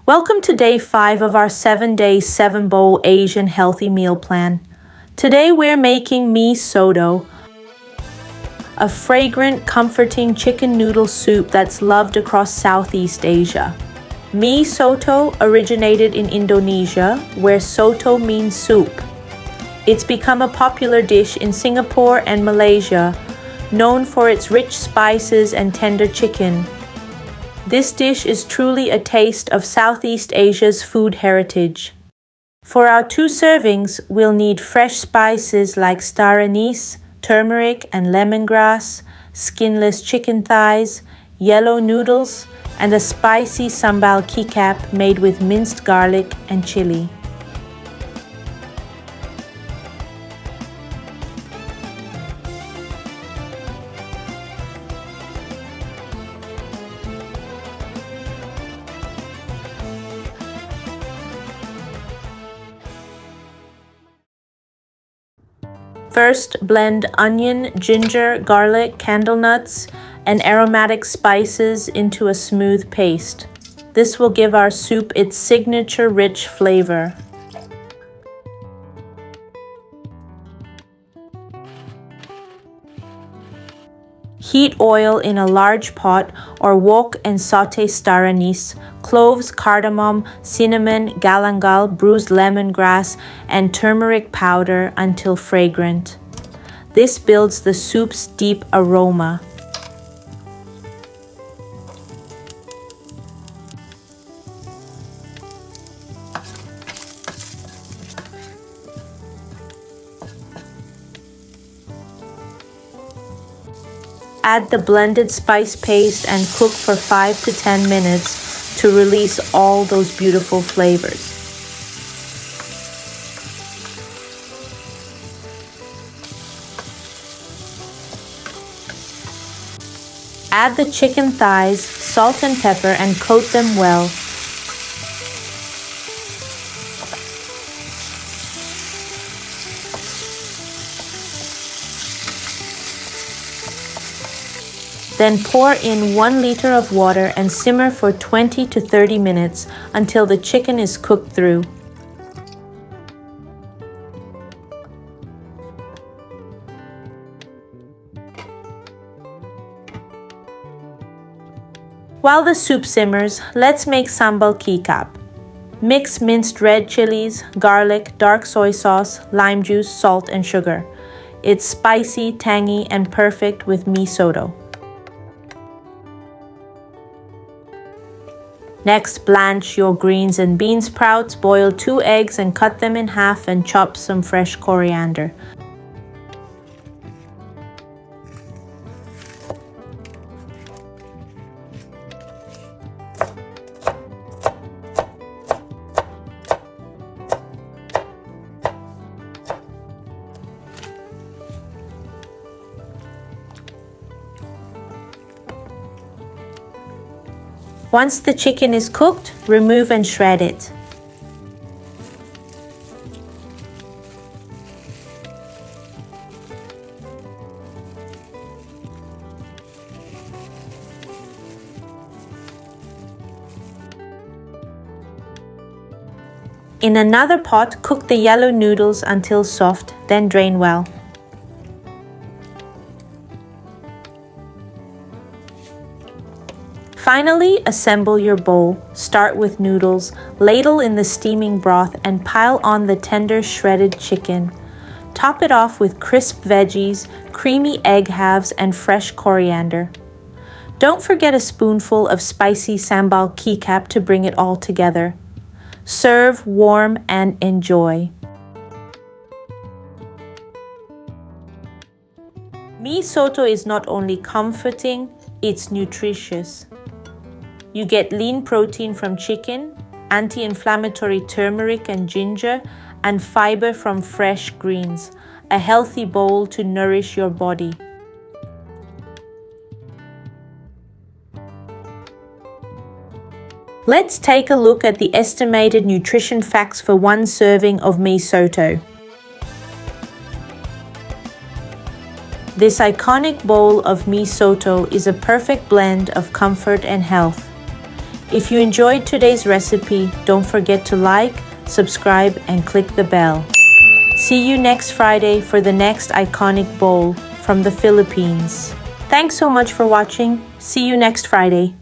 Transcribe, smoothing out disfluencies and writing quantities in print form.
Welcome to day 5 of our 7-day 7-bowl Asian healthy meal plan. Today we're making Mee Soto, a fragrant, comforting chicken noodle soup that's loved across Southeast Asia. Mee Soto originated in Indonesia, where soto means soup. It's become a popular dish in Singapore and Malaysia, known for its rich spices and tender chicken. This dish is truly a taste of Southeast Asia's food heritage. For our 2 servings, we'll need fresh spices like star anise, turmeric and lemongrass, skinless chicken thighs, yellow noodles, and a spicy Sambal Kicap made with minced garlic and chili. First, blend onion, ginger, garlic, candle nuts, and aromatic spices into a smooth paste. This will give our soup its signature rich flavor. Heat oil in a large pot or wok and saute star anise, cloves, cardamom, cinnamon, galangal, bruised lemongrass, and turmeric powder until fragrant. This builds the soup's deep aroma. Add the blended spice paste and cook for 5 to 10 minutes to release all those beautiful flavors. Add the chicken thighs, salt and pepper, and coat them well. Then pour in 1 liter of water and simmer for 20 to 30 minutes until the chicken is cooked through. While the soup simmers, let's make Sambal Kicap. Mix minced red chilies, garlic, dark soy sauce, lime juice, salt, and sugar. It's spicy, tangy, and perfect with Mee Soto. Next, blanch your greens and bean sprouts, boil 2 eggs and cut them in half and chop some fresh coriander. Once the chicken is cooked, remove and shred it. In another pot, cook the yellow noodles until soft, then drain well. Finally, assemble your bowl. Start with noodles, ladle in the steaming broth, and pile on the tender shredded chicken. Top it off with crisp veggies, creamy egg halves, and fresh coriander. Don't forget a spoonful of spicy Sambal Kicap to bring it all together. Serve warm and enjoy. Mee Soto is not only comforting, it's nutritious. You get lean protein from chicken, anti-inflammatory turmeric and ginger, and fiber from fresh greens. A healthy bowl to nourish your body. Let's take a look at the estimated nutrition facts for 1 serving of Mee Soto. This iconic bowl of Mee Soto is a perfect blend of comfort and health. If you enjoyed today's recipe, don't forget to like, subscribe, and click the bell. See you next Friday for the next iconic bowl from the Philippines. Thanks so much for watching. See you next Friday.